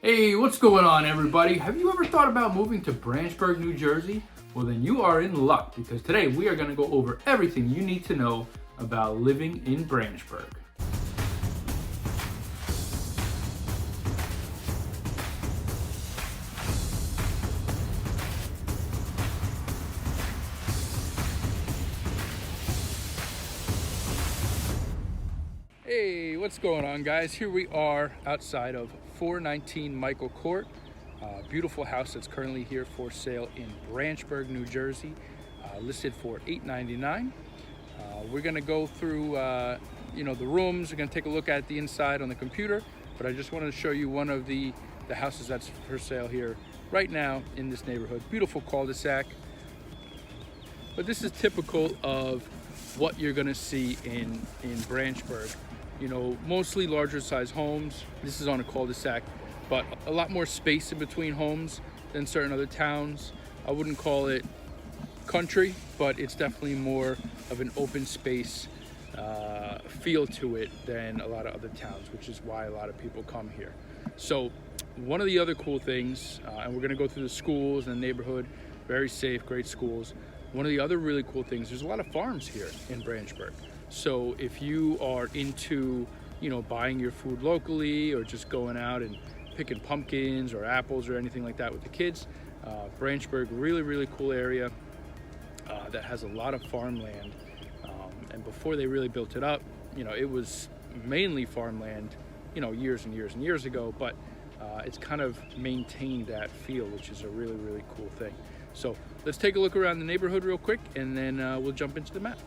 Hey, what's going on, everybody? Have you ever thought about moving to Branchburg, New Jersey? Well, then you are in luck because today we are going to go over everything you need to know about living in Branchburg. Hey, what's going on, guys? Here we are outside of 419 Michael Court. Beautiful house that's currently here for sale in Branchburg, New Jersey, listed for $899. We're gonna go through the rooms. We're gonna take a look at the inside on the computer, but I just wanted to show you one of the houses that's for sale here right now in this neighborhood. Beautiful cul-de-sac. But this is typical of what you're gonna see in Branchburg. You know, mostly larger size homes. This is on a cul-de-sac, but a lot more space in between homes than certain other towns. I wouldn't call it country, but it's definitely more of an open space feel to it than a lot of other towns, which is why a lot of people come here. So one of the other cool things, and we're gonna go through the schools and the neighborhood, very safe, great schools. One of the other really cool things, there's a lot of farms here in Branchburg. So if you are into, buying your food locally or just going out and picking pumpkins or apples or anything like that with the kids, Branchburg, really, really cool area that has a lot of farmland. And before they really built it up, it was mainly farmland, years and years and years ago, but it's kind of maintained that feel, which is a really, really cool thing. So let's take a look around the neighborhood real quick, and then we'll jump into the map.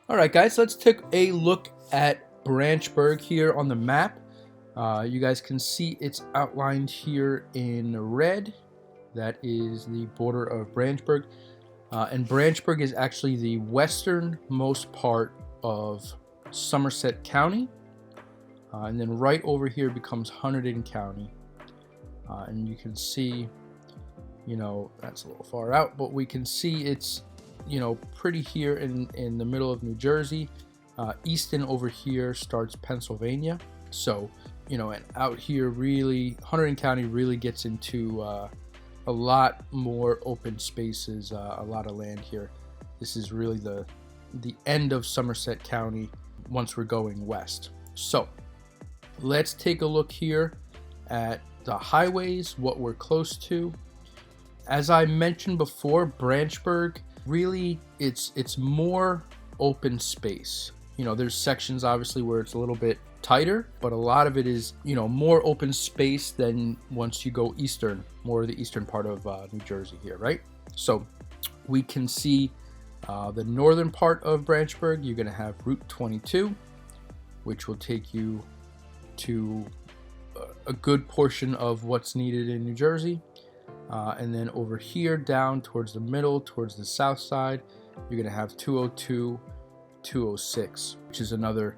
All right, guys, let's take a look at Branchburg here on the map. You guys can see it's outlined here in red. That is the border of Branchburg. And Branchburg is actually the westernmost part of Somerset County. And then right over here becomes Hunterdon County. And you can see, that's a little far out, but we can see it's pretty here in the middle of New Jersey. Easton over here starts Pennsylvania. So, and out here really, Hunterdon County really gets into a lot more open spaces, a lot of land here. This is really the end of Somerset County once we're going west. So, let's take a look here at the highways, what we're close to. As I mentioned before, Branchburg, really, it's more open space. There's sections obviously where it's a little bit tighter, but a lot of it is, more open space than once you go eastern, more of the eastern part of New Jersey here, right? So we can see the northern part of Branchburg. You're going to have Route 22, which will take you to a good portion of what's needed in New Jersey. And then over here down towards the middle, towards the south side, you're going to have 202, 206, which is another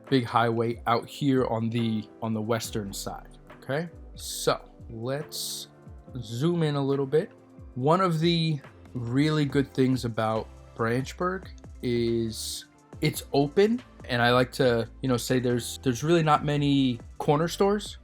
big highway out here on the western side. Okay, so let's zoom in a little bit. One of the really good things about Branchburg is it's open, and I like to say there's really not many corner stores.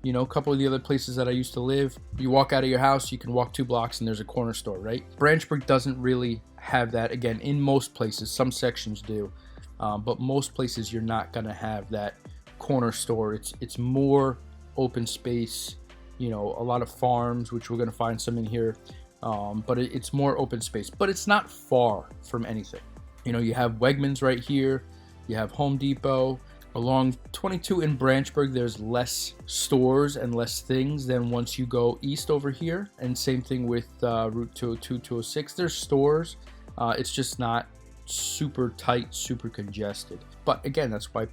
A couple of the other places that I used to live, you walk out of your house, you can walk 2 blocks and there's a corner store, right? Branchburg doesn't really have that. Again, in most places, some sections do, but most places you're not gonna have that corner store. It's more open space, a lot of farms, which we're gonna find some in here, but it's more open space, but it's not far from anything. You have Wegmans right here, you have Home Depot. Along 22 in Branchburg, there's less stores and less things than once you go east over here. And same thing with Route 202, 206. There's stores. It's just not super tight, super congested. But again, that's why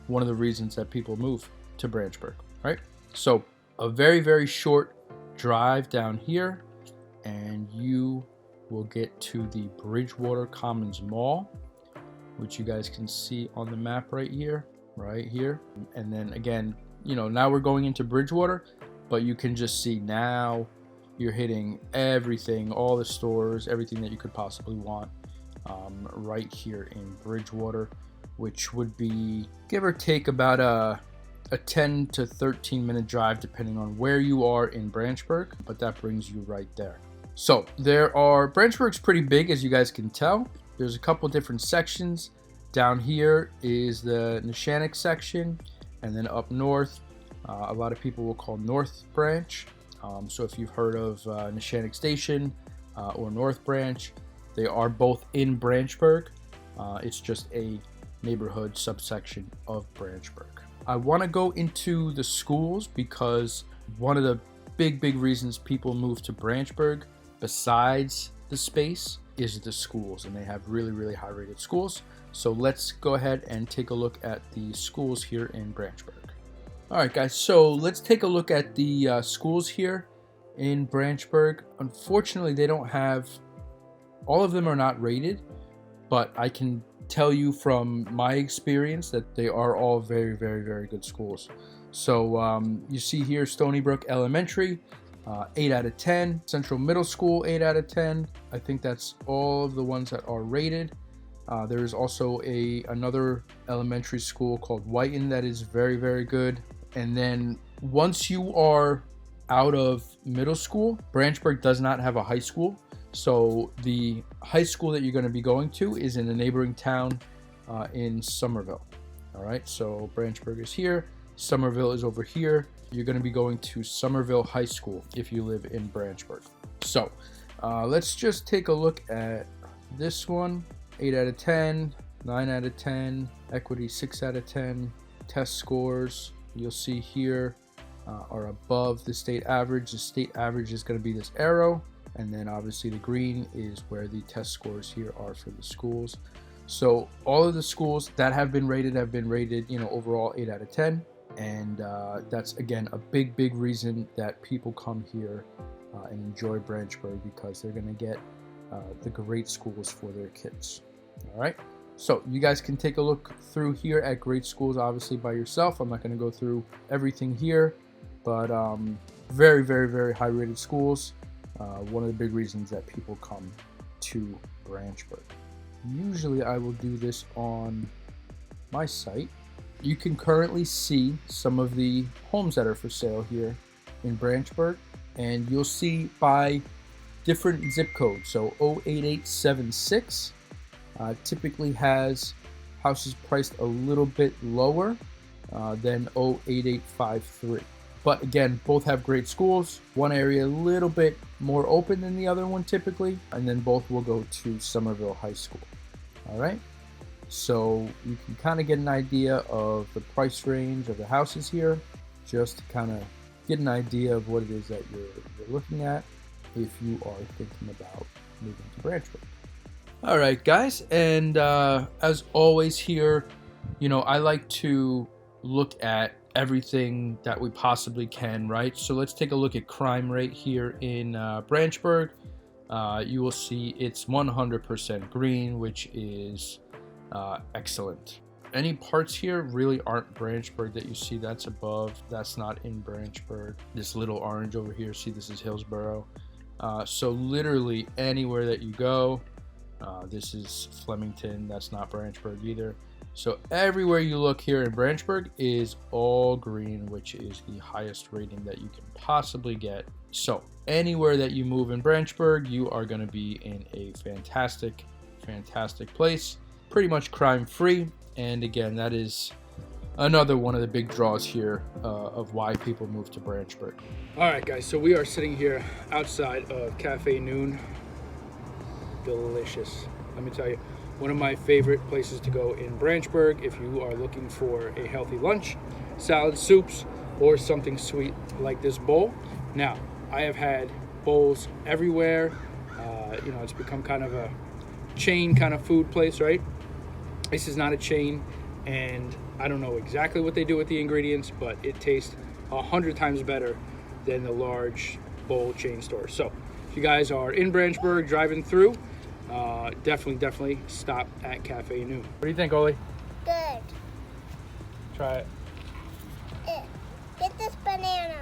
one of the reasons that people move to Branchburg, right? So a very, very short drive down here, and you will get to the Bridgewater Commons Mall, which you guys can see on the map right here. And then again, now we're going into Bridgewater, but you can just see now you're hitting everything, all the stores, everything that you could possibly want right here in Bridgewater, which would be give or take about a 10 to 13 minute drive depending on where you are in Branchburg, but that brings you right there. So Branchburg's pretty big, as you guys can tell. There's a couple different sections. Down here is the Neshannock section, and then up north, a lot of people will call North Branch. So if you've heard of Neshannock Station or North Branch, they are both in Branchburg. It's just a neighborhood subsection of Branchburg. I want to go into the schools because one of the big reasons people move to Branchburg, besides the space, is the schools, and they have really high rated schools. So let's go ahead and take a look at the schools here in Branchburg. Alright guys, so let's take a look at the schools here in Branchburg. Unfortunately, they don't have, all of them are not rated, but I can tell you from my experience that they are all very good schools. So you see here Stony Brook Elementary, 8 out of 10. Central Middle School, 8 out of 10. I think that's all of the ones that are rated. There is also another elementary school called Whiten that is very good. And then once you are out of middle school, Branchburg does not have a high school. So the high school that you're going to be going to is in a neighboring town in Somerville. All right, so Branchburg is here. Somerville is over here. You're going to be going to Somerville High School if you live in Branchburg. So let's just take a look at this one. 8 out of 10, 9 out of 10, equity 6 out of 10. Test scores, you'll see here, are above the state average. The state average is going to be this arrow, and then obviously the green is where the test scores here are for the schools. So all of the schools that have been rated overall 8 out of 10. And that's again a big reason that people come here and enjoy Branchburg, because they're going to get the great schools for their kids. All right, so you guys can take a look through here at great schools obviously by yourself. I'm not going to go through everything here, but very high rated schools. One of the big reasons that people come to Branchburg. Usually I will do this on my site. You can currently see some of the homes that are for sale here in Branchburg, and you'll see by different zip codes. So 08876 typically has houses priced a little bit lower than 08853. But again, both have great schools. One area a little bit more open than the other one typically, and then both will go to Somerville High School. All right. So you can kind of get an idea of the price range of the houses here, just to kind of get an idea of what it is that you're looking at if you are thinking about moving to Branchburg. All right, guys, and as always here, I like to look at everything that we possibly can, right? So let's take a look at crime rate here in Branchburg. You will see it's 100% green, which is excellent. Any parts here really aren't Branchburg that you see that's above. That's not in Branchburg. This little orange over here, see, this is Hillsborough. So literally anywhere that you go, this is Flemington, that's not Branchburg either. So everywhere you look here in Branchburg is all green, which is the highest rating that you can possibly get. So anywhere that you move in Branchburg, you are going to be in a fantastic place. Pretty much crime free, and again, that is another one of the big draws here of why people move to Branchburg. All right, guys, so we are sitting here outside of Cafe Noon. Delicious, let me tell you, one of my favorite places to go in Branchburg if you are looking for a healthy lunch, salad, soups, or something sweet like this bowl. Now, I have had bowls everywhere. It's become kind of a chain kind of food place, right? This is not a chain, and I don't know exactly what they do with the ingredients, but it tastes 100 times better than the large bowl chain store. So if you guys are in Branchburg driving through, definitely stop at Cafe Noon. What do you think, Oli? Good. Try it. Get this banana.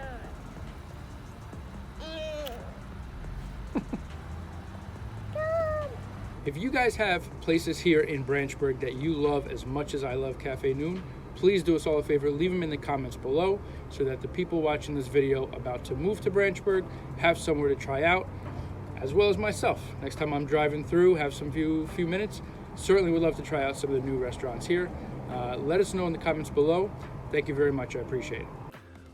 If you guys have places here in Branchburg that you love as much as I love Cafe Noon, please do us all a favor, leave them in the comments below so that the people watching this video about to move to Branchburg have somewhere to try out, as well as myself. Next time I'm driving through, have some few minutes, certainly would love to try out some of the new restaurants here. Let us know in the comments below. Thank you very much, I appreciate it.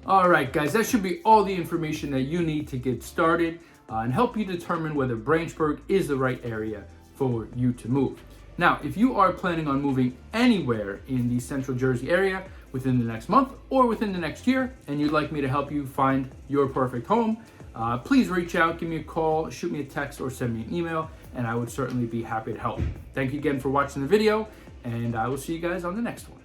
All right, guys, that should be all the information that you need to get started and help you determine whether Branchburg is the right area for you to move. Now, if you are planning on moving anywhere in the Central Jersey area within the next month or within the next year, and you'd like me to help you find your perfect home, please reach out, give me a call, shoot me a text, or send me an email, and I would certainly be happy to help. Thank you again for watching the video, and I will see you guys on the next one.